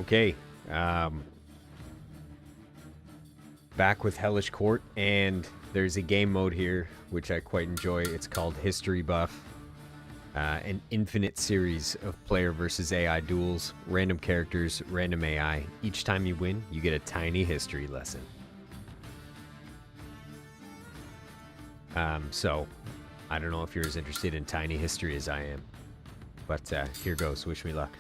Okay, back with Hellish Quart, and there's a game mode here which I quite enjoy. It's called History Buff. An infinite series of player versus AI duels, random characters, random AI. Each time you win, you get a tiny history lesson. So, I don't know if you're as interested in tiny history as I am, but here goes. Wish me luck.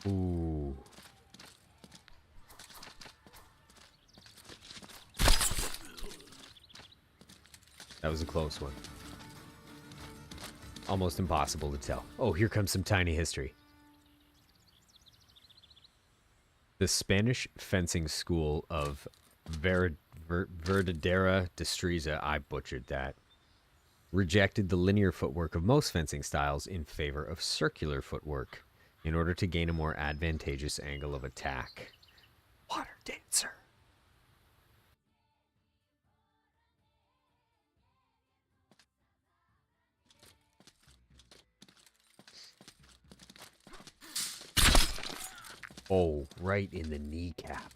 Ooh. That was a close one. Almost impossible to tell. Oh, here comes some tiny history. The Spanish fencing school of Verdadera Destreza, I butchered that, rejected the linear footwork of most fencing styles in favor of circular footwork in order to gain a more advantageous angle of attack. Water dancer. Oh, right in the kneecap.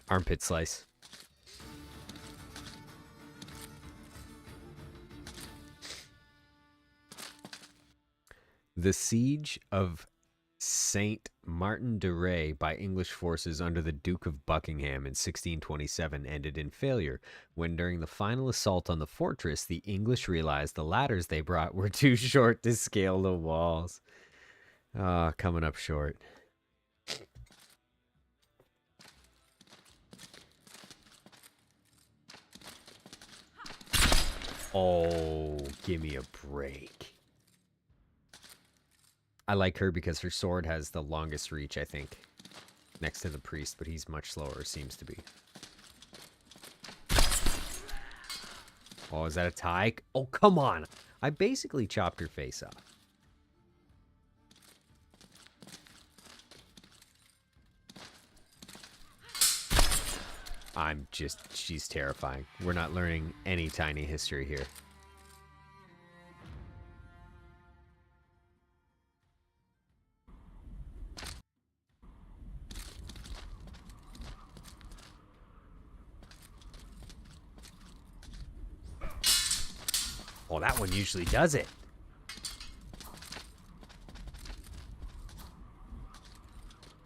Armpit slice. The siege of Saint Martin de Ré by English forces under the Duke of Buckingham in 1627 ended in failure when, during the final assault on the fortress, the English realized the ladders they brought were too short to scale the walls. Ah, coming up short. Oh, give me a break. I like her because her sword has the longest reach, I think, next to the priest, but he's much slower, seems to be. Oh, is that a tie? Oh, come on. I basically chopped her face off. She's terrifying. We're not learning any tiny history here. Oh, that one usually does it.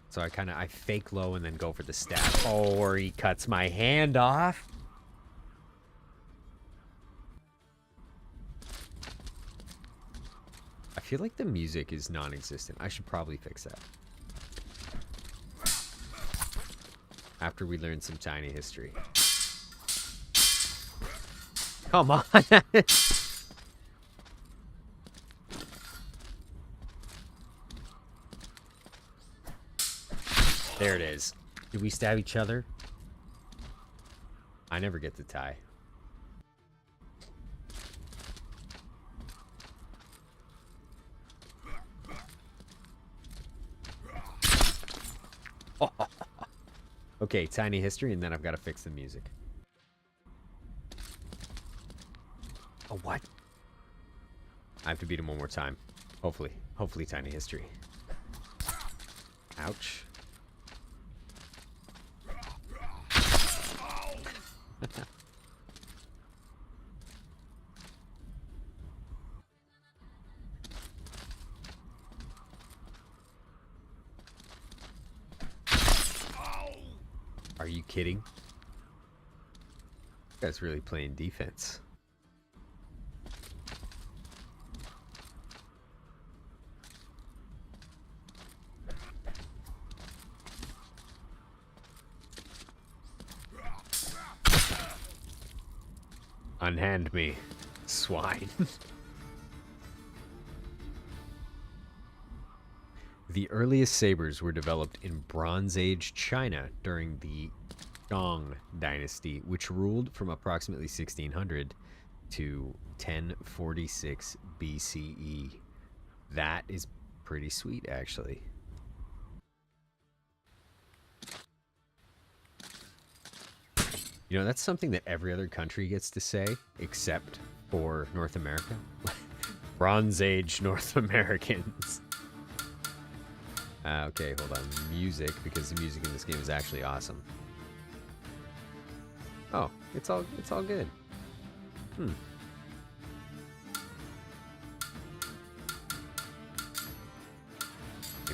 So I fake low and then go for the stab. Oh, or he cuts my hand off. I feel like the music is non-existent. I should probably fix that. After we learn some tiny history. Come on. There it is. Did we stab each other? I never get to tie. Oh. Okay, tiny history, and then I've got to fix the music. Oh, what? I have to beat him one more time. Hopefully. Hopefully tiny history. Ouch. Are you kidding? This guy's really playing defense. Unhand me, swine. The earliest sabers were developed in Bronze Age China during the Shang dynasty, which ruled from approximately 1600 to 1046 BCE. That is pretty sweet, actually. You know, that's something that every other country gets to say, except for North America. Bronze Age North Americans. Okay, hold on. Music, because the music in this game is actually awesome. Oh, it's all good. Maybe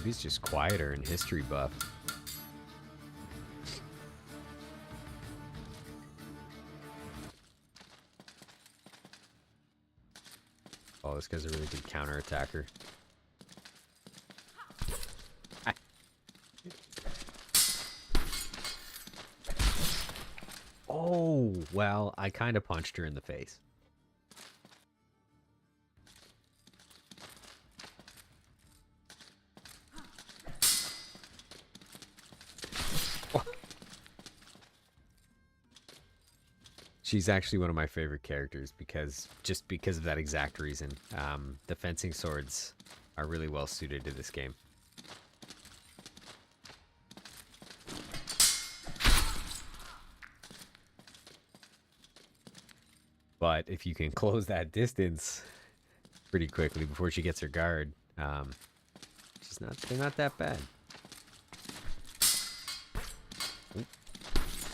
it's just quieter and history buff. Oh, this guy's a really good counterattacker. Oh, well, I kind of punched her in the face. She's actually one of my favorite characters because of that exact reason. The fencing swords are really well suited to this game. But if you can close that distance pretty quickly before she gets her guard, they're not that bad.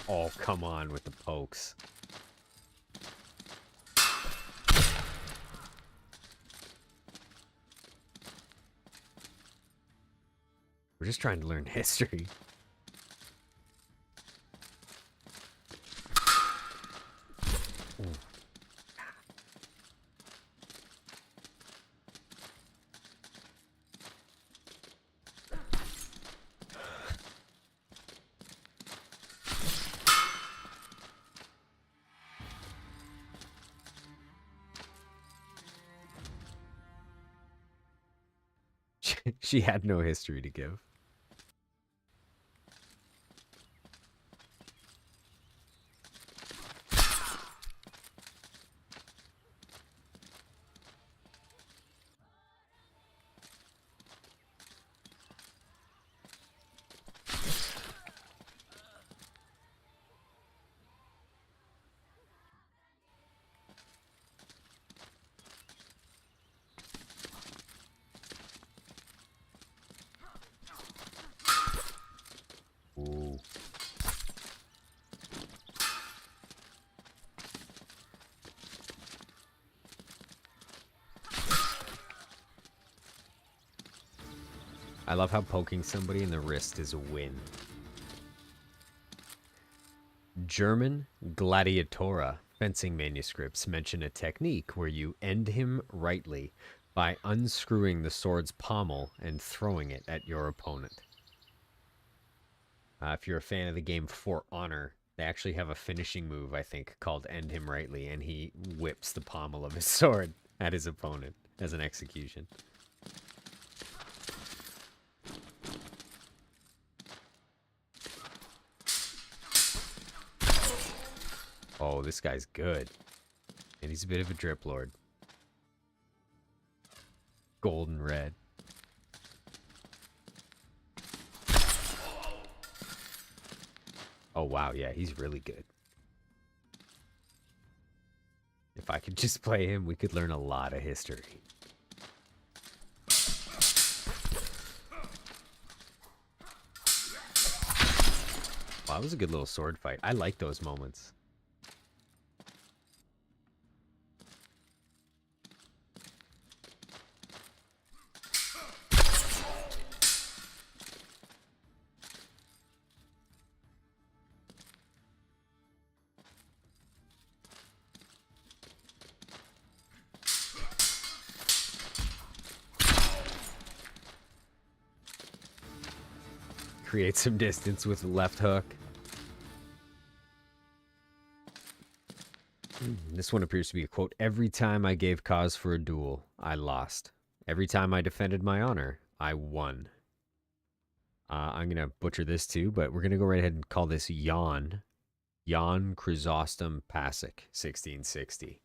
Oh, come on with the pokes. We're just trying to learn history. Ooh. She had no history to give. Ooh. I love how poking somebody in the wrist is a win. German gladiatora fencing manuscripts mention a technique where you end him rightly by unscrewing the sword's pommel and throwing it at your opponent. If you're a fan of the game For Honor, they actually have a finishing move, I think, called End Him Rightly, and he whips the pommel of his sword at his opponent as an execution. Oh, this guy's good. And he's a bit of a drip lord. Golden red. Oh, wow. Yeah, he's really good. If I could just play him, we could learn a lot of history. Wow, that was a good little sword fight. I like those moments. create some distance with the left hook. This one appears to be a quote. Every time I gave cause for a duel, I lost. Every time I defended my honor, I won. I'm going to butcher this too, but we're going to go right ahead and call this Jan. Jan Chrysostom Pasic, 1660.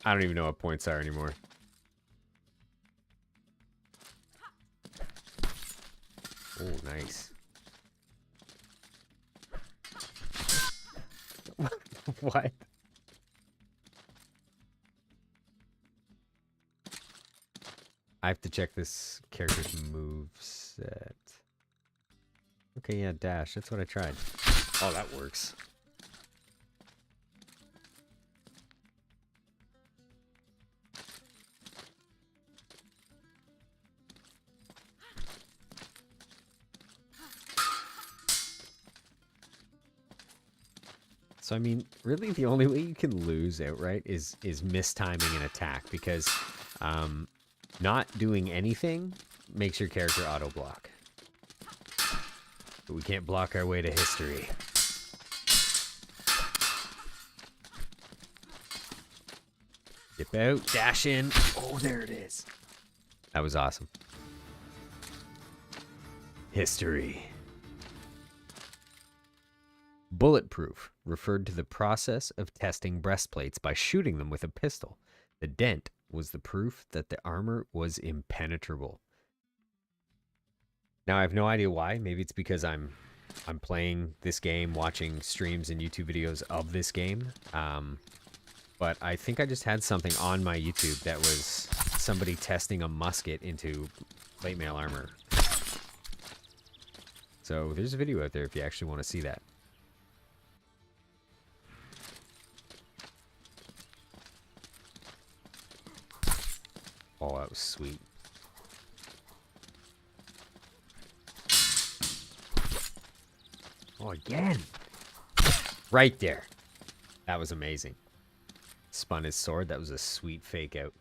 I don't even know what points are anymore. Oh, nice. What? I have to check this character's moveset. Okay, yeah, dash. That's what I tried. Oh, that works. So, I mean, really the only way you can lose outright is mistiming an attack, because not doing anything makes your character auto-block. But we can't block our way to history. Dip out, dash in. Oh, there it is. That was awesome. History. Bulletproof referred to the process of testing breastplates by shooting them with a pistol. The dent was the proof that the armor was impenetrable. Now, I have no idea why. Maybe it's because I'm playing this game, watching streams and YouTube videos of this game. But I think I just had something on my YouTube that was somebody testing a musket into plate mail armor. So there's a video out there if you actually want to see that. Oh, that was sweet. Oh, again. Right there. That was amazing. Spun his sword. That was a sweet fake out.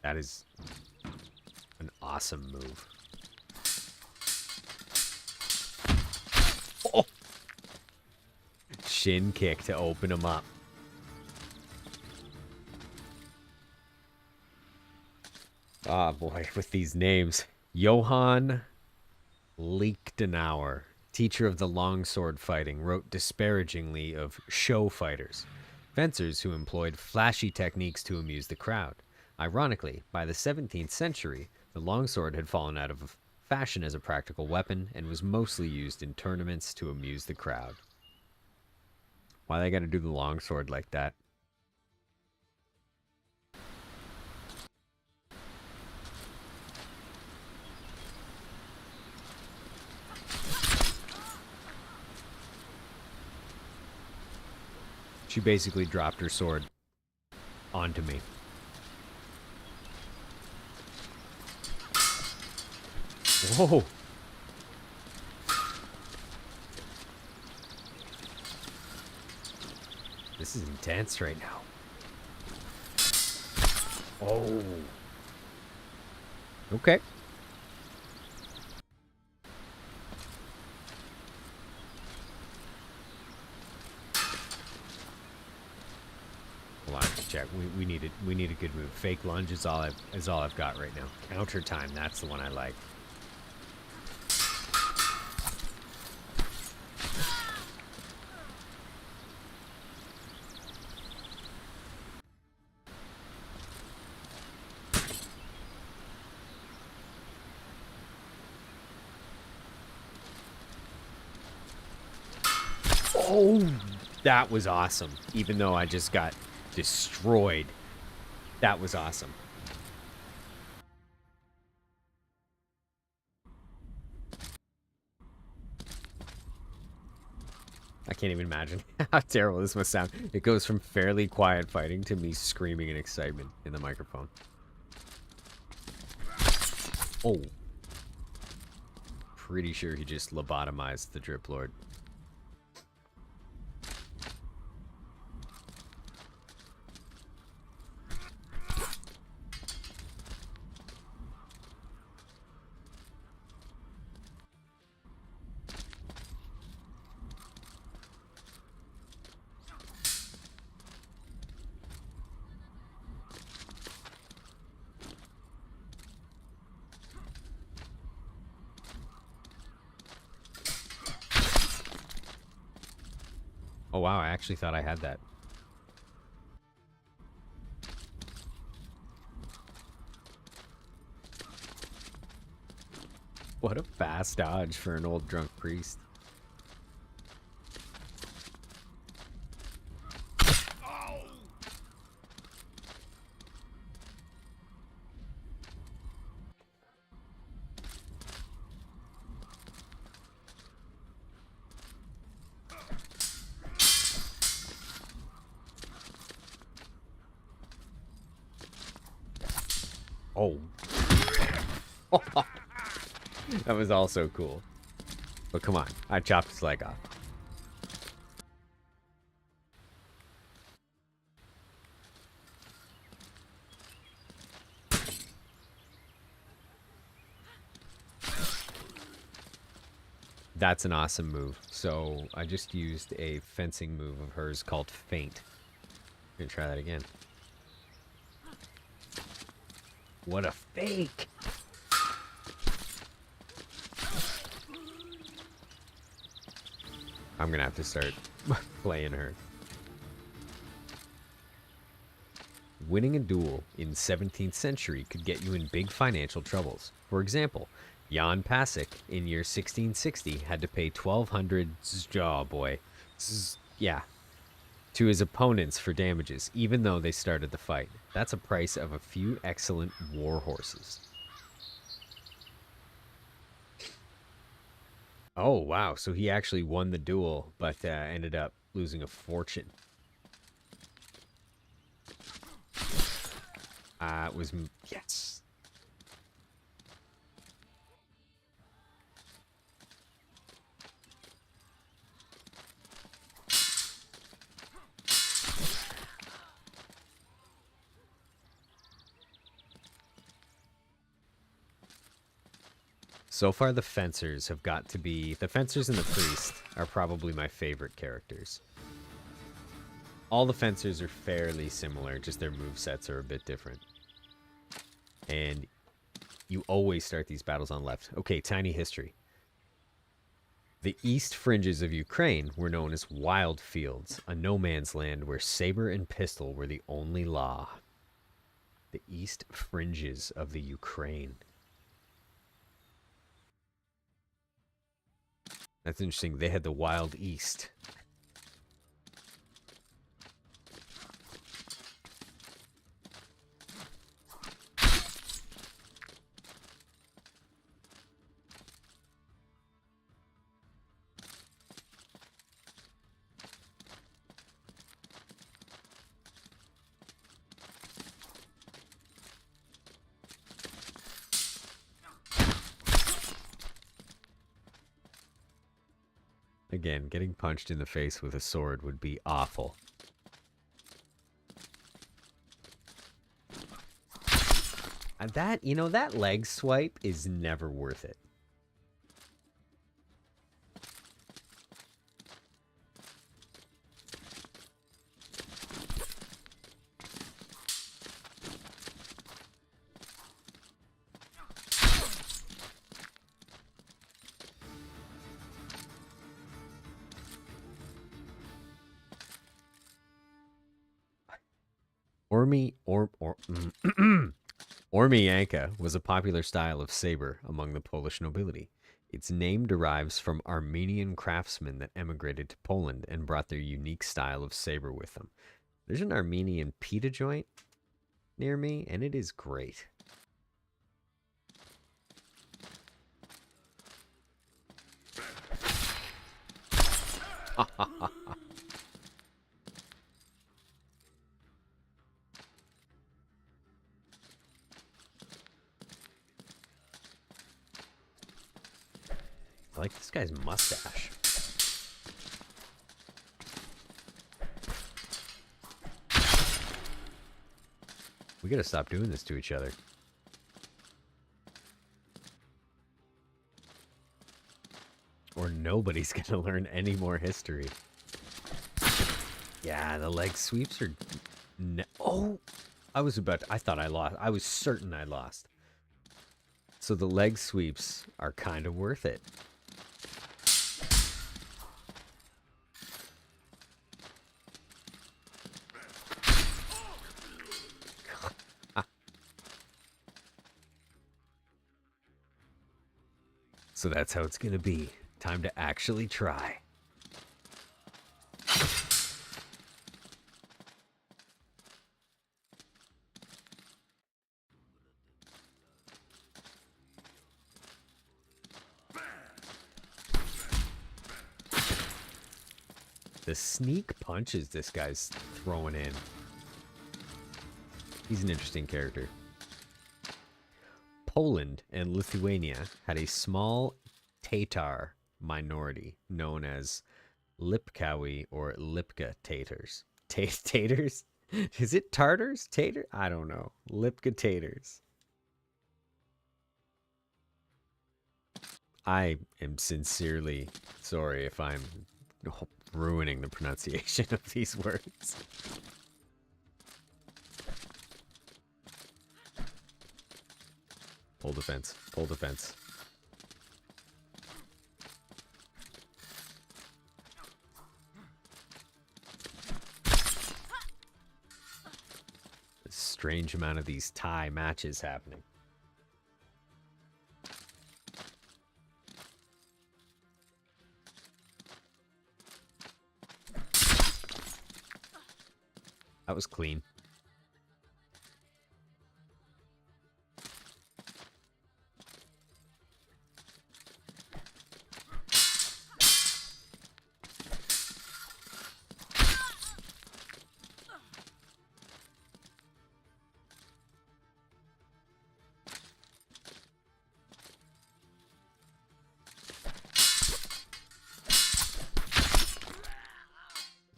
That is an awesome move. Oh! Shin kick to open him up. Ah, boy, with these names. Johann Liechtenauer, teacher of the longsword fighting, wrote disparagingly of show fighters, fencers who employed flashy techniques to amuse the crowd. Ironically, by the 17th century, the longsword had fallen out of fashion as a practical weapon and was mostly used in tournaments to amuse the crowd. Why they gotta do the longsword like that? She basically dropped her sword onto me. Whoa! This is intense right now. Oh. Okay. Hold on, check. We need a good move. Fake lunge is all I've got right now. Counter time, that's the one I like. Oh, that was awesome. Even though I just got destroyed. That was awesome. I can't even imagine how terrible this must sound. It goes from fairly quiet fighting to me screaming in excitement in the microphone. Oh. Pretty sure he just lobotomized the Drip Lord. Oh wow, I actually thought I had that. What a fast dodge for an old drunk priest. Oh. That was also cool. But come on, I chopped his leg off. That's an awesome move. So I just used a fencing move of hers called Feint. I'm gonna try that again. What a fake! I'm gonna have to start playing her. Winning a duel in 17th century could get you in big financial troubles. For example, Jan Pasic in year 1660 had to pay 1,200 to his opponents for damages, even though they started the fight. That's a price of a few excellent war horses. Oh, wow. So he actually won the duel, but ended up losing a fortune. It was... Yes. So far, the fencers have got to be... The fencers and the priest are probably my favorite characters. All the fencers are fairly similar, just their movesets are a bit different. And you always start these battles on left. Okay, tiny history. The east fringes of Ukraine were known as wild fields, a no man's land where saber and pistol were the only law. The east fringes of the Ukraine. That's interesting. They had the Wild East. Again, getting punched in the face with a sword would be awful. And that, you know, that leg swipe is never worth it. Ormianka was a popular style of saber among the Polish nobility. Its name derives from Armenian craftsmen that emigrated to Poland and brought their unique style of saber with them. There's an Armenian pita joint near me, and it is great. I like this guy's mustache. We gotta stop doing this to each other. Or nobody's gonna learn any more history. Yeah, the leg sweeps are... Oh! I thought I lost. I was certain I lost. So the leg sweeps are kind of worth it. So that's how it's gonna be. Time to actually try. The sneak punches this guy's throwing in. He's an interesting character. Poland and Lithuania had a small Tatar minority known as Lipkawi or Lipka Tatars. Tatars? Is it Tartars? Tater? I don't know. Lipka Tatars. I am sincerely sorry if I'm ruining the pronunciation of these words. Pull defense. Pull defense. A strange amount of these tie matches happening. That was clean.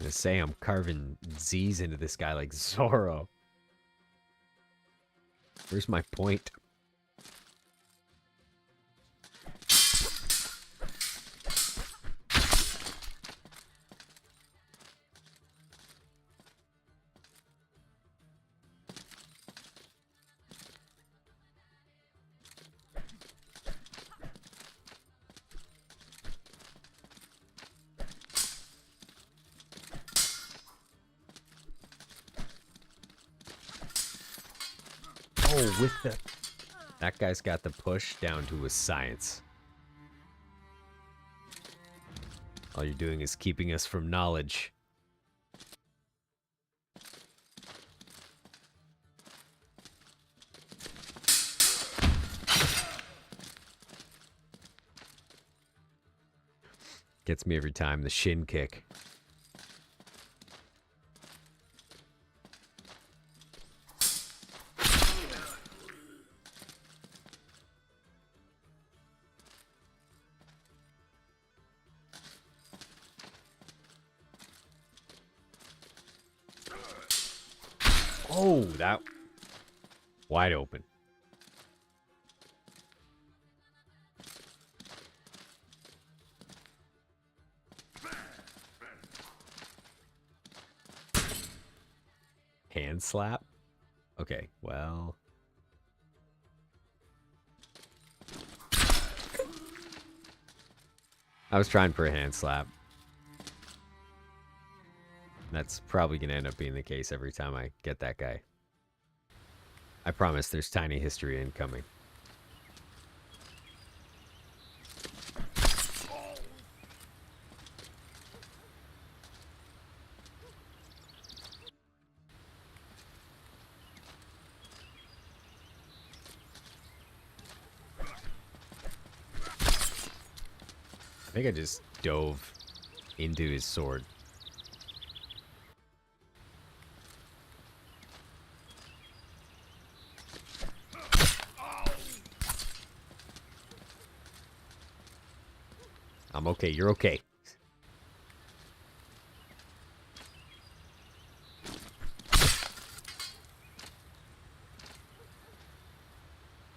Say I'm carving Z's into this guy like Zorro. Where's my point? Oh, with the... That guy's got the push down to a science. All you're doing is keeping us from knowledge. Gets me every time, the shin kick. Oh, that... Wide open. Hand slap? Okay, well... I was trying for a hand slap. That's probably going to end up being the case every time I get that guy. I promise there's tiny history incoming. I think I just dove into his sword. I'm okay. You're okay.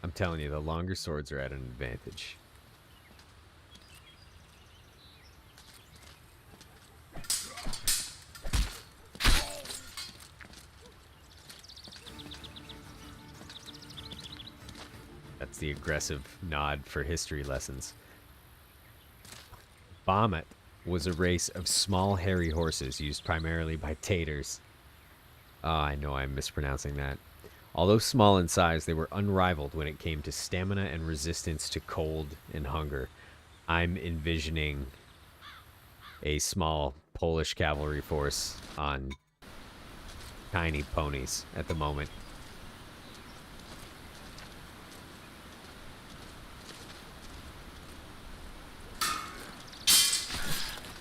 I'm telling you, the longer swords are at an advantage. That's the aggressive nod for history lessons. Bommet was a race of small, hairy horses used primarily by taters. Oh, I know I'm mispronouncing that. Although small in size, they were unrivaled when it came to stamina and resistance to cold and hunger. I'm envisioning a small Polish cavalry force on tiny ponies at the moment.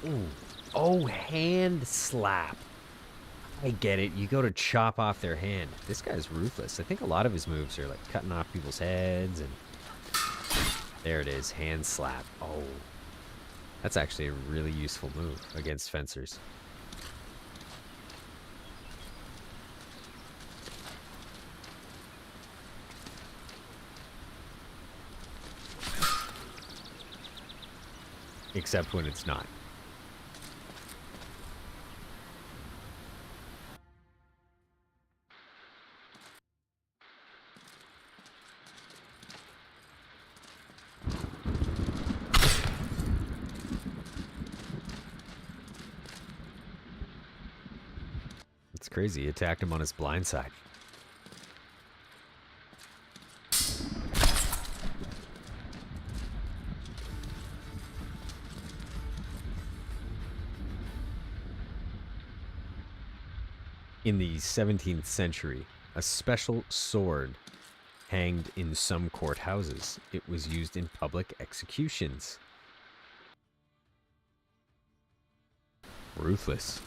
Ooh. Oh, hand slap. I get it. You go to chop off their hand. This guy's ruthless. I think a lot of his moves are like cutting off people's heads and... There it is. Hand slap. Oh. That's actually a really useful move against fencers. Except when it's not. It's crazy. He attacked him on his blind side. In the 17th century, a special sword hanged in some courthouses. It was used in public executions. Ruthless.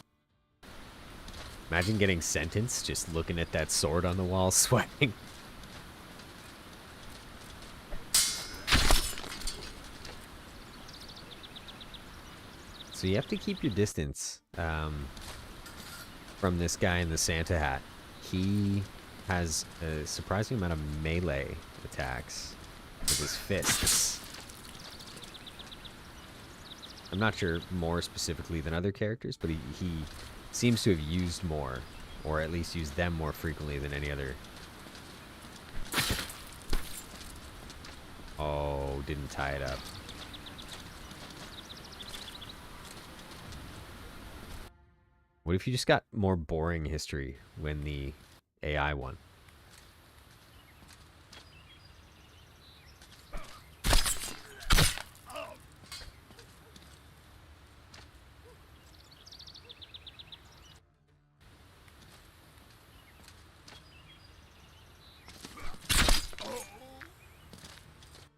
Imagine getting sentenced just looking at that sword on the wall, sweating. So you have to keep your distance from this guy in the Santa hat. He has a surprising amount of melee attacks with his fists. I'm not sure more specifically than other characters, but he seems to have used more, or at least used them more frequently than any other. Oh, didn't tie it up. What if you just got more boring history when the AI won?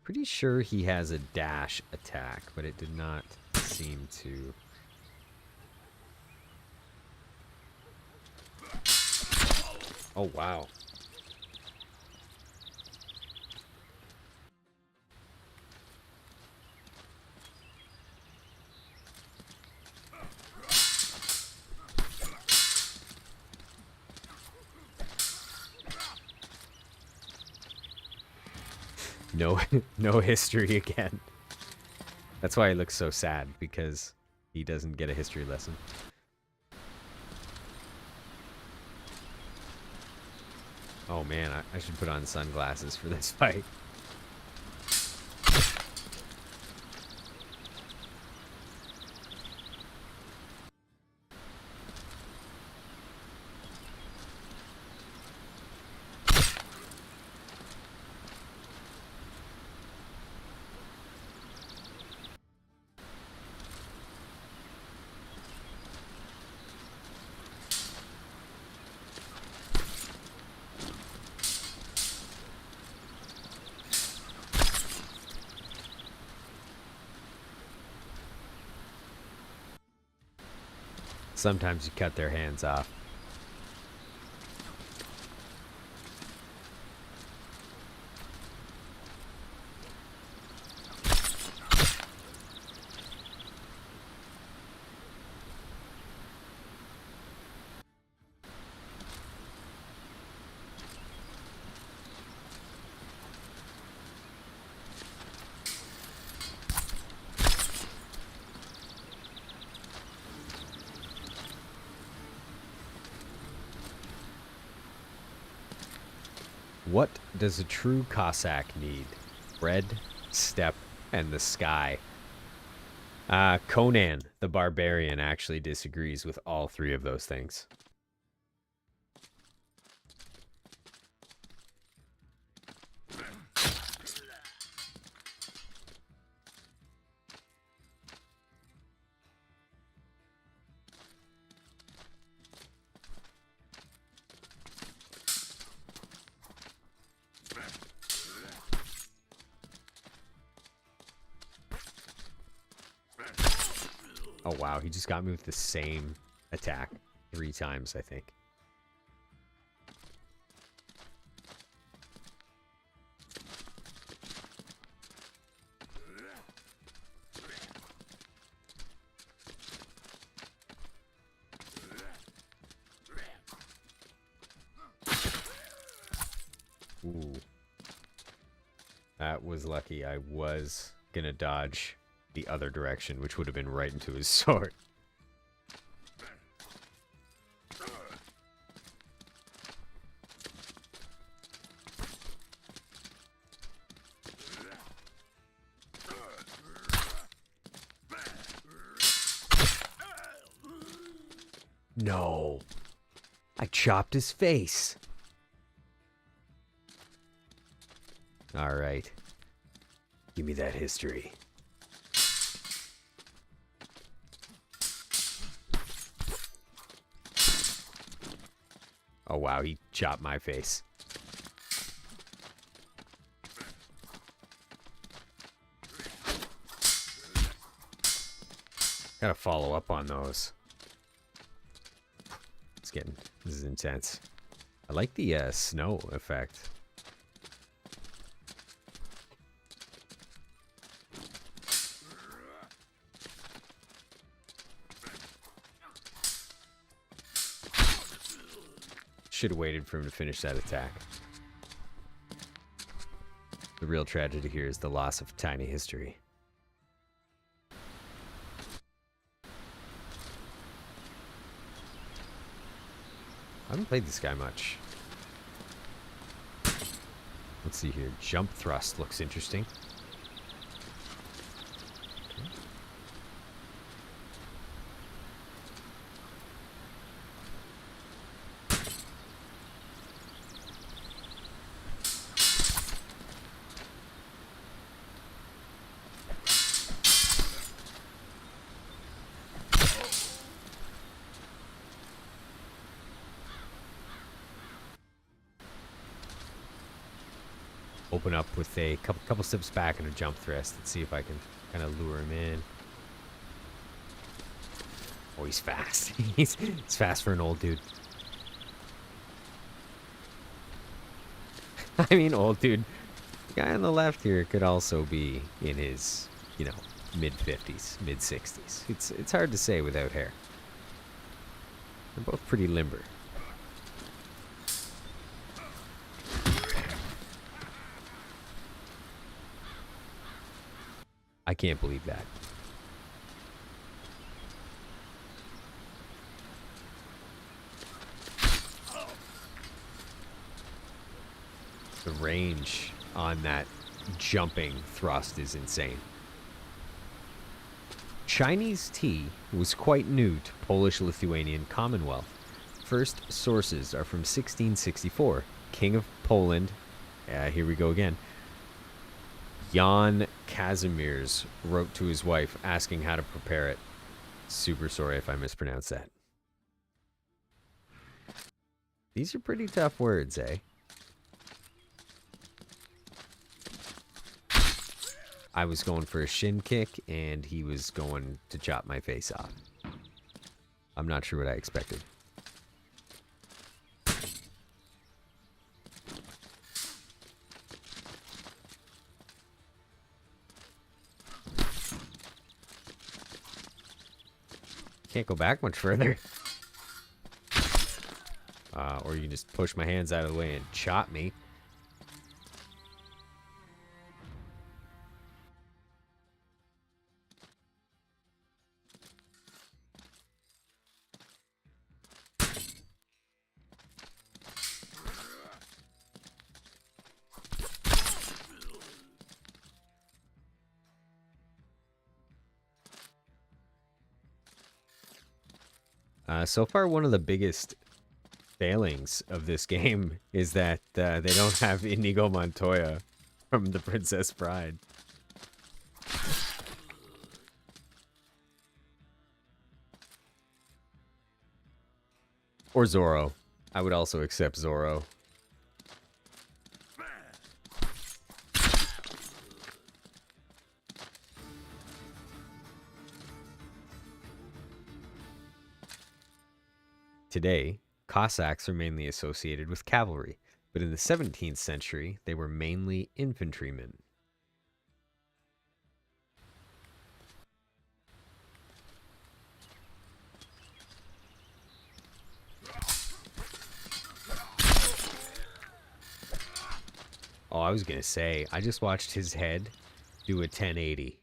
Pretty sure he has a dash attack, but it did not seem to. Oh, wow. No history again. That's why he looks so sad, because he doesn't get a history lesson. Oh man, I should put on sunglasses for this fight. Sometimes you cut their hands off. What does a true Cossack need? Bread, steppe, and the sky. Conan, the barbarian, actually disagrees with all three of those things. Oh, wow. He just got me with the same attack 3 times, I think. Ooh. That was lucky. I was gonna dodge the other direction, which would have been right into his sword. No. I chopped his face. All right. Give me that history. Oh, wow. He chopped my face. Gotta follow up on those. This is intense. I like the snow effect. Should have waited for him to finish that attack. The real tragedy here is the loss of tiny history. I haven't played this guy much. Let's see here. Jump thrust looks interesting. Okay. Open up with a couple steps back and a jump thrust. Let's see if I can kind of lure him in. Oh, he's fast. he's fast for an old dude. I mean, old dude. The guy on the left here could also be in his, you know, mid-50s, mid-60s. It's hard to say without hair. They're both pretty limber. I can't believe that. The range on that jumping thrust is insane. Chinese tea was quite new to Polish-Lithuanian Commonwealth. First sources are from 1664. King of Poland, here we go again, Jan Kazimierz wrote to his wife asking how to prepare it. Super sorry if I mispronounced that. These are pretty tough words, eh? I was going for a shin kick, and he was going to chop my face off. I'm not sure what I expected. Can't go back much further. Or you can just push my hands out of the way and chop me. So far, one of the biggest failings of this game is that they don't have Inigo Montoya from The Princess Bride. Or Zorro. I would also accept Zorro. Today, Cossacks are mainly associated with cavalry, but in the 17th century, they were mainly infantrymen. Oh, I was gonna say, I just watched his head do a 1080.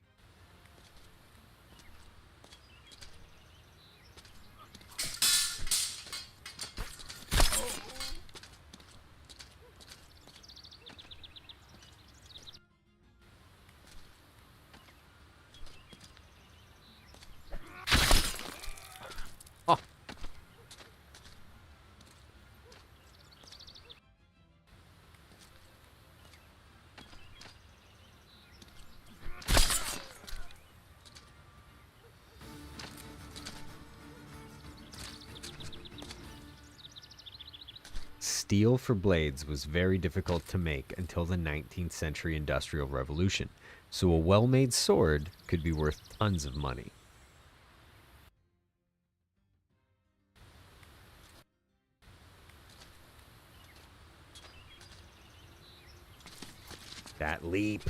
Oh. Steel for blades was very difficult to make until the 19th century Industrial Revolution, so a well-made sword could be worth tons of money. That leap.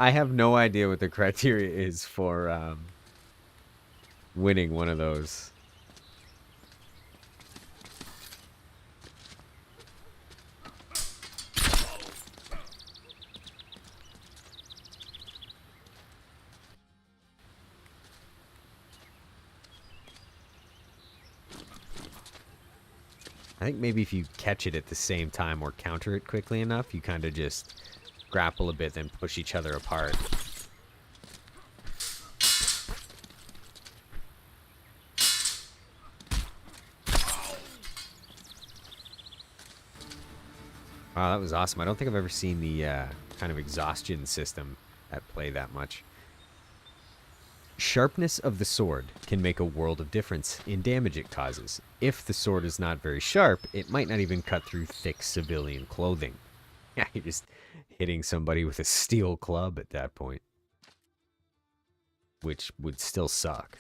I have no idea what the criteria is for winning one of those. I think maybe if you catch it at the same time or counter it quickly enough, you kind of just grapple a bit, then push each other apart. Wow, that was awesome. I don't think I've ever seen the kind of exhaustion system at play that much. Sharpness of the sword can make a world of difference in damage it causes. If the sword is not very sharp, it might not even cut through thick civilian clothing. Yeah, you're just hitting somebody with a steel club at that point. Which would still suck.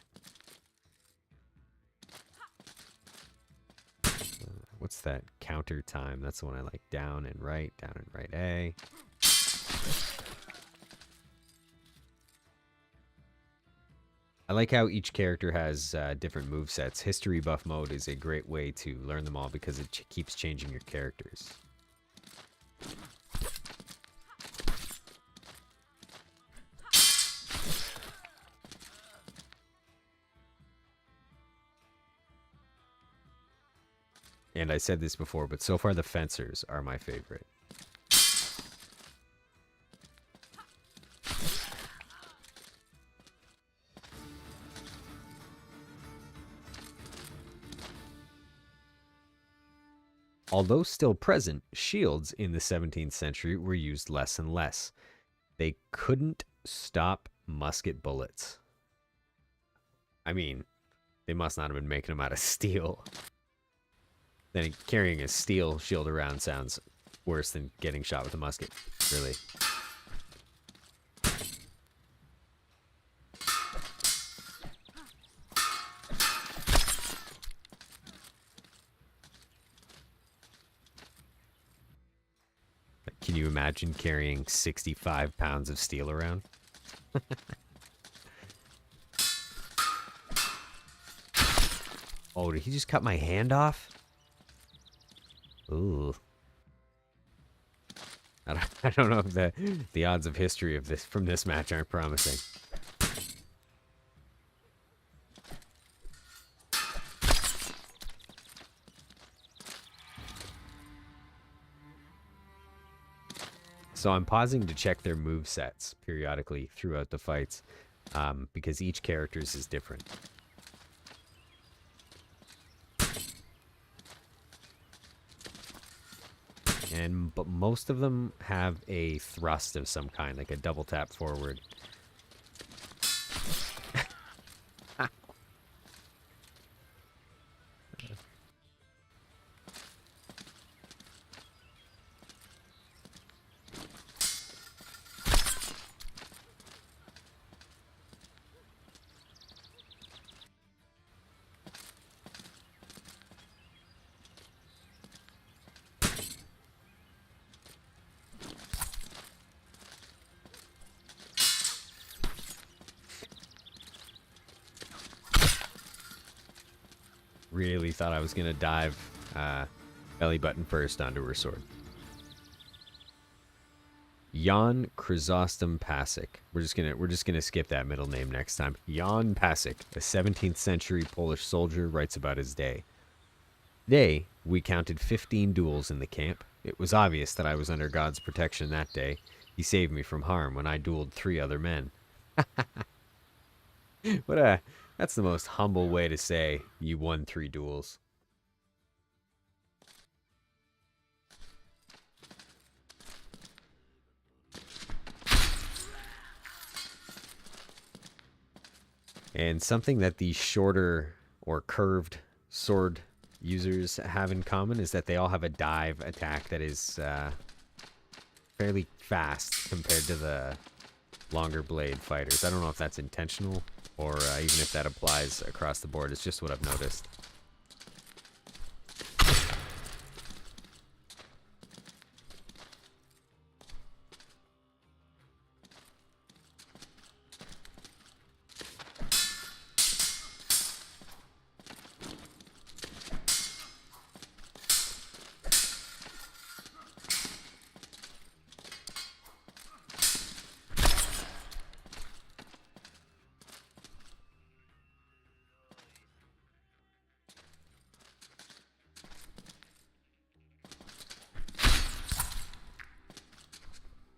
What's that counter time? That's the one I like. Down and right A. I like how each character has different movesets. History buff mode is a great way to learn them all because it keeps changing your characters. And I said this before, but so far the fencers are my favorite. Although still present, shields in the 17th century were used less and less. They couldn't stop musket bullets. I mean, they must not have been making them out of steel. Then carrying a steel shield around sounds worse than getting shot with a musket, really. Can you imagine carrying 65 pounds of steel around? Oh, did he just cut my hand off? Ooh. I don't know if the odds of history of this from this match aren't promising. So I'm pausing to check their move sets periodically throughout the fights, because each character's is different. But most of them have a thrust of some kind, like a double tap forward. Really thought I was gonna dive belly button first onto her sword. Jan Chrysostom Pasek. We're just gonna skip that middle name next time. Jan Pasek, a 17th century Polish soldier, writes about his day. Today, we counted 15 duels in the camp. It was obvious that I was under God's protection that day. He saved me from harm when I dueled 3 other men. That's the most humble way to say you won 3 duels. And something that the shorter or curved sword users have in common is that they all have a dive attack that is fairly fast compared to the longer blade fighters. I don't know if that's intentional or even if that applies across the board. It's just what I've noticed.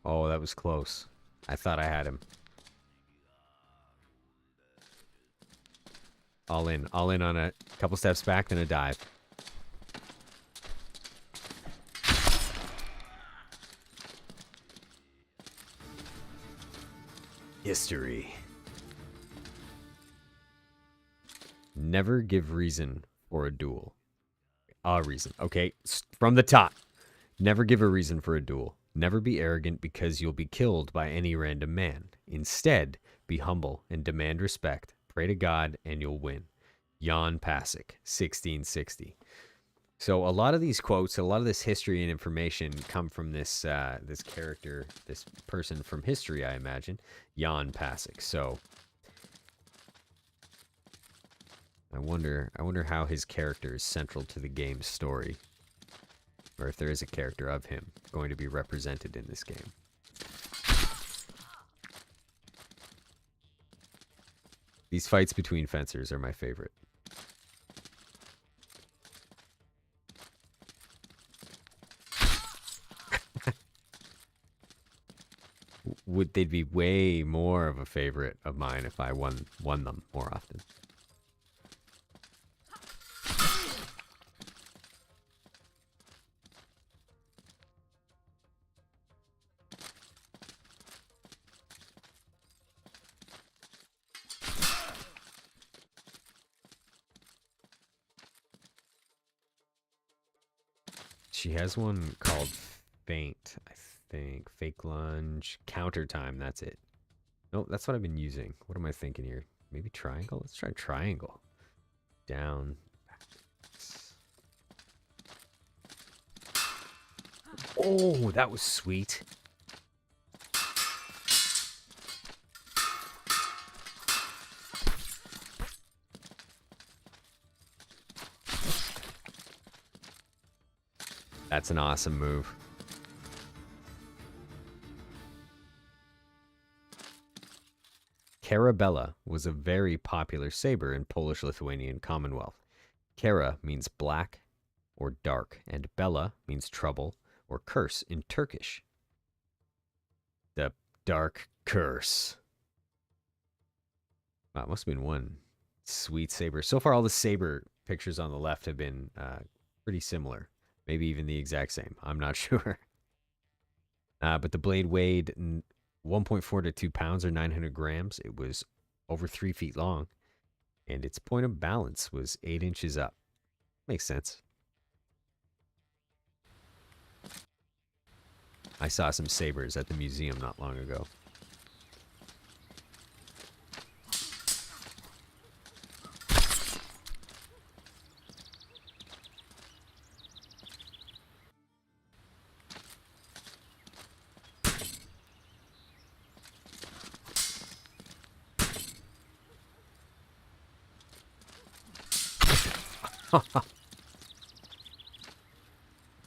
Oh, that was close. I thought I had him. All in on a couple steps back, then a dive. History. Never give reason for a duel. A reason. Okay, from the top. Never give a reason for a duel. Never be arrogant because you'll be killed by any random man. Instead, be humble and demand respect. Pray to God and you'll win. Jan Pasek, 1660. So a lot of these quotes, a lot of this history and information come from this this character, this person from history, I imagine, Jan Pasek. So I wonder how his character is central to the game's story, or if there is a character of him going to be represented in this game. These fights between fencers are my favorite. They'd be way more of a favorite of mine if I won them more often. She has one called feint, I think. Fake lunge. Counter time, that's it. Nope, that's what I've been using. What am I thinking here? Maybe triangle? Let's try triangle. Down. Oh, that was sweet. That's an awesome move. Karabella was a very popular saber in Polish-Lithuanian Commonwealth. Kara means black or dark, and Bella means trouble or curse in Turkish. The dark curse. Wow, it must have been one sweet saber. So far, all the saber pictures on the left have been pretty similar. Maybe even the exact same. I'm not sure. But the blade weighed 1.4 to 2 pounds or 900 grams. It was over 3 feet long. And its point of balance was 8 inches up. Makes sense. I saw some sabers at the museum not long ago.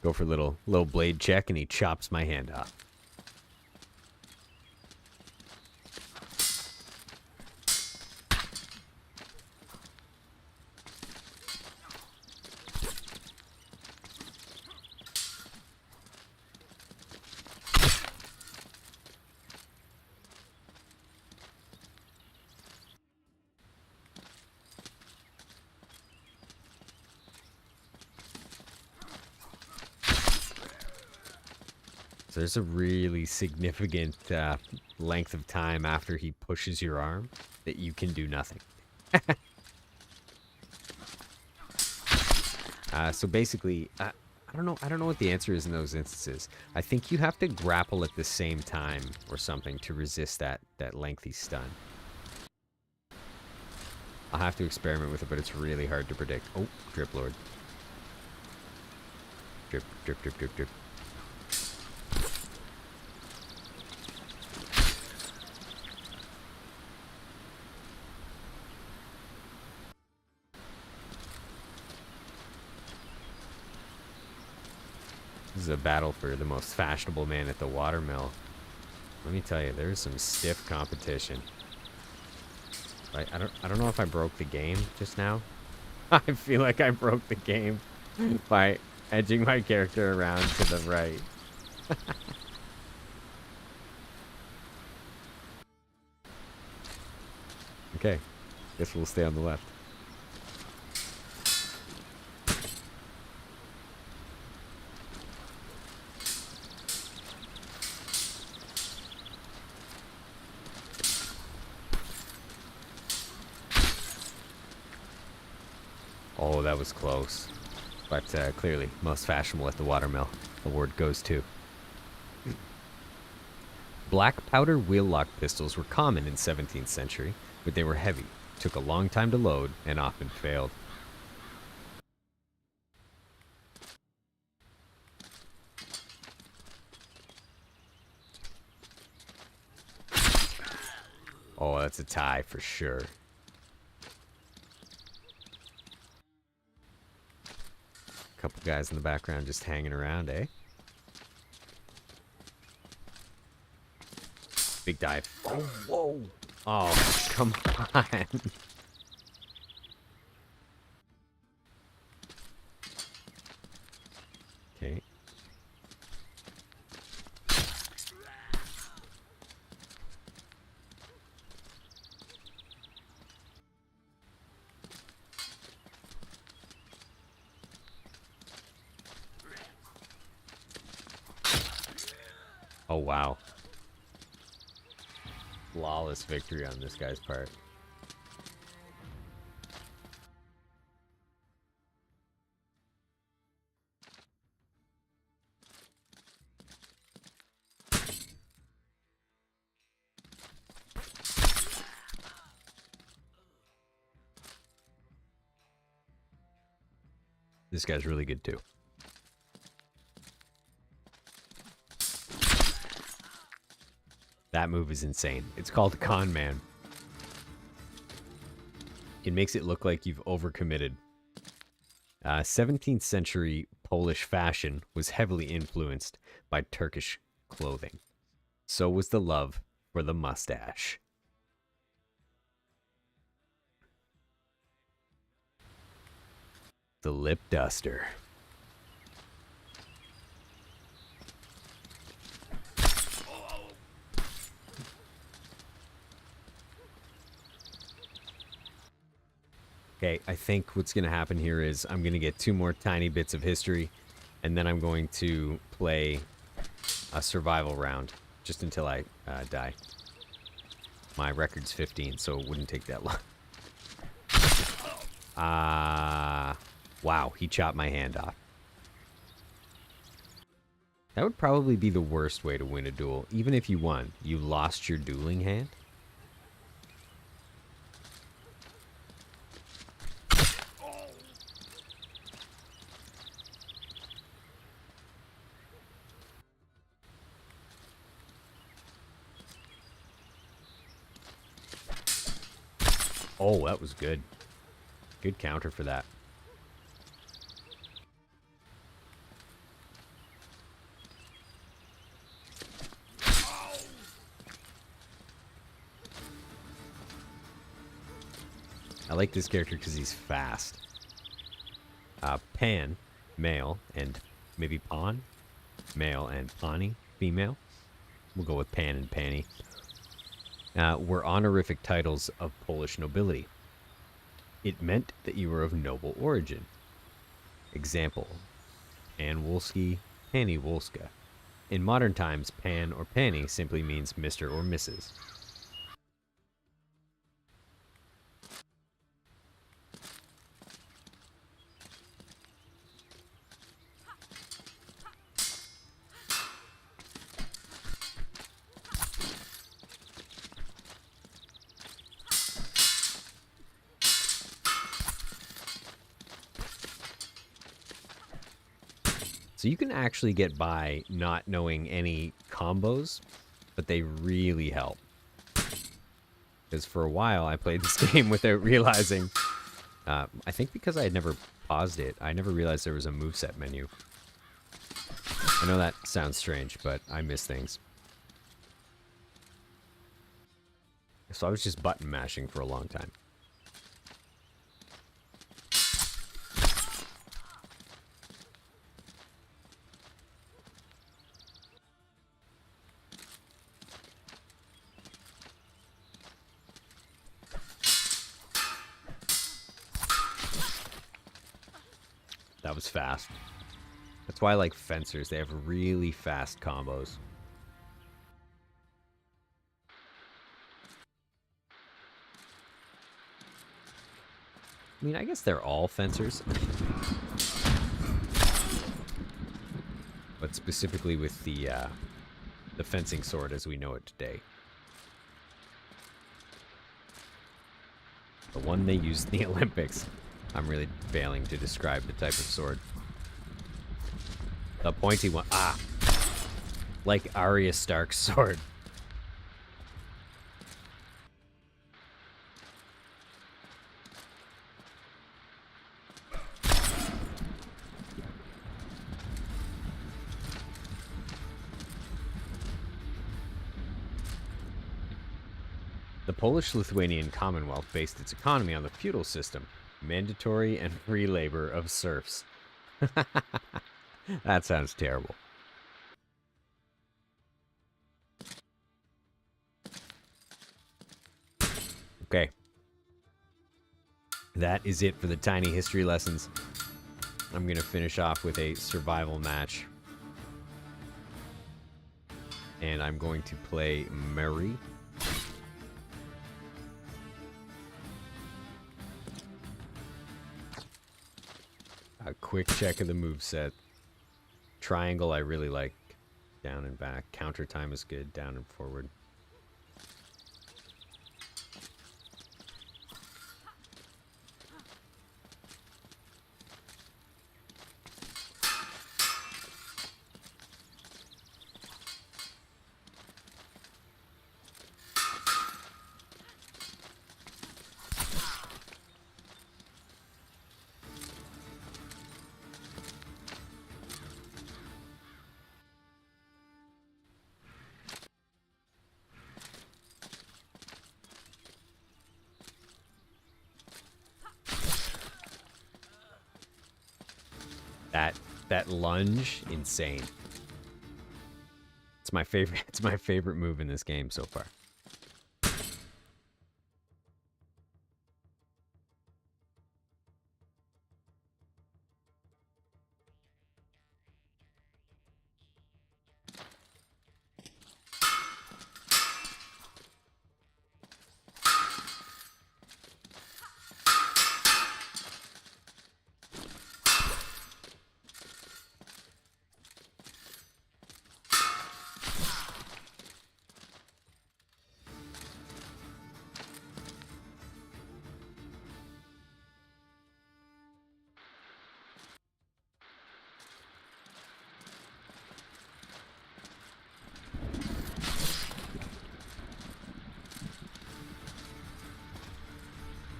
Go for a little blade check, and he chops my hand off. So there's a really significant length of time after he pushes your arm that you can do nothing. So basically, I don't know what the answer is in those instances. I think you have to grapple at the same time or something to resist that lengthy stun. I'll have to experiment with it, but it's really hard to predict. Oh, Drip Lord. Drip, drip, drip, drip, drip. This is a battle for the most fashionable man at the watermill. Let me tell you, there's some stiff competition. I don't know if I broke the game just now. I feel like I broke the game by edging my character around to the right. Okay, guess we'll stay on the left. Oh, that was close. But clearly, most fashionable at the watermill. Award goes to. Black powder wheel-lock pistols were common in 17th century, but they were heavy, took a long time to load, and often failed. Oh, that's a tie for sure. Couple guys in the background just hanging around, eh? Big dive. Oh, whoa. Oh, come on. Okay. Oh, wow. Flawless victory on this guy's part. This guy's really good too. That move is insane. It's called Con Man. It makes it look like you've overcommitted. 17th century Polish fashion was heavily influenced by Turkish clothing. So was the love for the mustache. The lip duster. Okay, I think what's going to happen here is I'm going to get 2 more tiny bits of history, and then I'm going to play a survival round, just until I die. My record's 15, so it wouldn't take that long. Wow, he chopped my hand off. That would probably be the worst way to win a duel. Even if you won, you lost your dueling hand. Oh, that was good. Good counter for that. I like this character because he's fast. Pan, male, and maybe Pawn, male, and Pani, female. We'll go with Pan and Panny. Were honorific titles of Polish nobility. It meant that you were of noble origin. Example, Pan Wolski, Pani Wolska. In modern times, Pan or Pani simply means Mr. or Mrs. So you can actually get by not knowing any combos, but they really help. Because for a while I played this game without realizing, I think because I had never paused it, I never realized there was a moveset menu. I know that sounds strange, but I miss things. So I was just button mashing for a long time. That was fast. That's why I like fencers. They have really fast combos. I mean, I guess they're all fencers. But specifically with the fencing sword as we know it today. The one they used in the Olympics. I'm really failing to describe the type of sword. The pointy one. Ah! Like Arya Stark's sword. The Polish-Lithuanian Commonwealth based its economy on the feudal system, mandatory and free labor of serfs. That sounds terrible. Okay. That is it for the tiny history lessons. I'm going to finish off with a survival match. And I'm going to play Mary. A quick check of the moveset. Triangle I really like. Down and back. Counter time is good. Down and forward. That lunge, insane. It's my favorite. It's my favorite move in this game so far.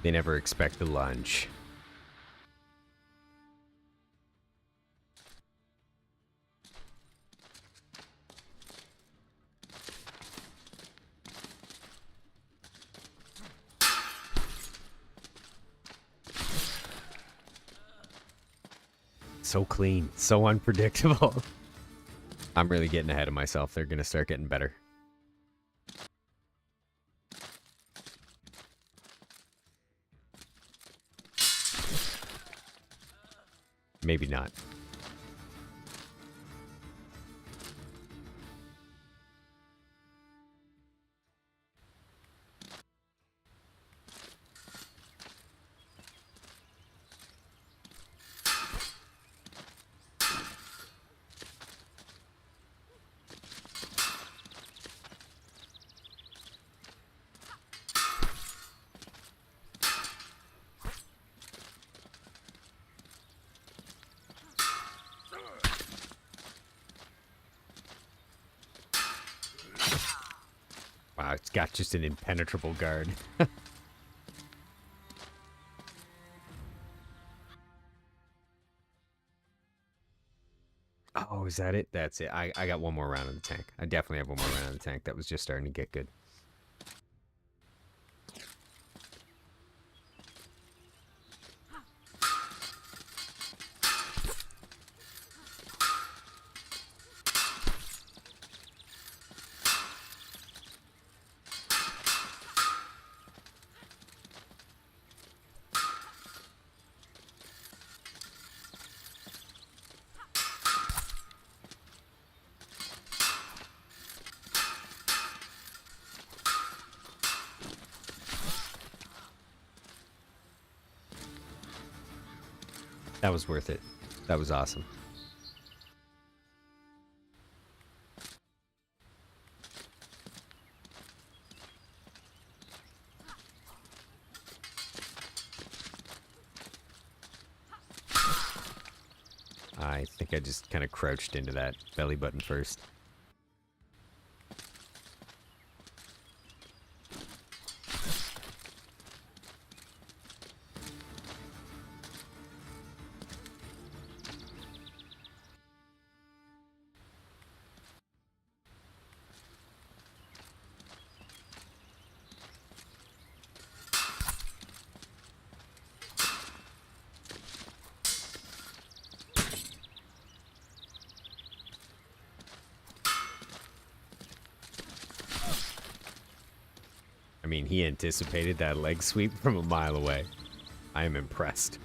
They never expect the lunge. So clean, so unpredictable. I'm really getting ahead of myself. They're going to start getting better. Maybe not. Wow, it's got just an impenetrable guard. Oh, is that it? That's it. I got one more round in the tank. I definitely have one more round in the tank. That was just starting to get good. That was worth it. That was awesome. I think I just kind of crouched into that belly button first. I mean, he anticipated that leg sweep from a mile away. I am impressed.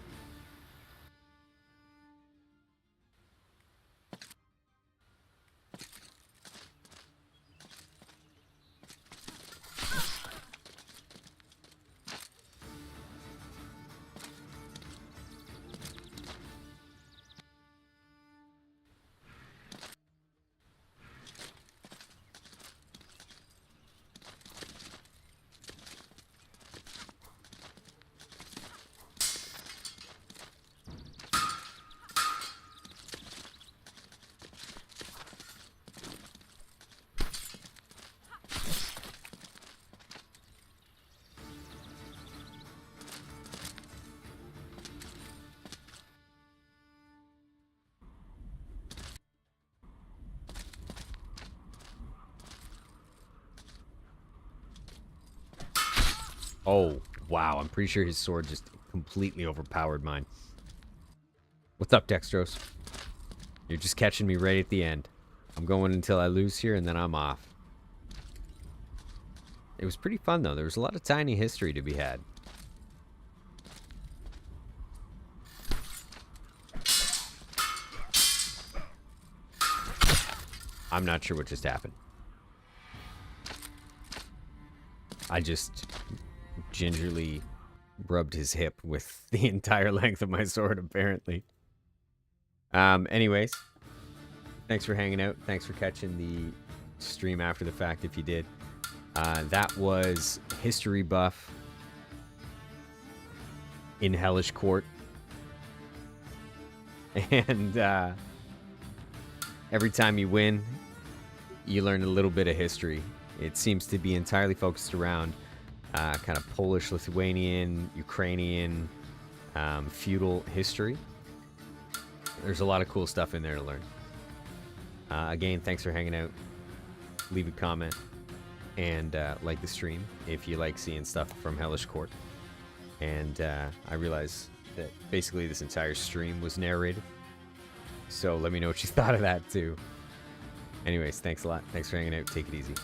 Oh, wow. I'm pretty sure his sword just completely overpowered mine. What's up, Dextros? You're just catching me right at the end. I'm going until I lose here, and then I'm off. It was pretty fun, though. There was a lot of tiny history to be had. I'm not sure what just happened. I just gingerly rubbed his hip with the entire length of my sword, apparently. Anyways, thanks for hanging out. Thanks for catching the stream after the fact, if you did. That was History Buff in Hellish Quart. And every time you win, you learn a little bit of history. It seems to be entirely focused around kind of Polish, Lithuanian, Ukrainian, feudal history. There's a lot of cool stuff in there to learn. Again, thanks for hanging out. Leave a comment and like the stream if you like seeing stuff from Hellish Quart. And I realize that basically this entire stream was narrated. So let me know what you thought of that too. Anyways, thanks a lot. Thanks for hanging out. Take it easy.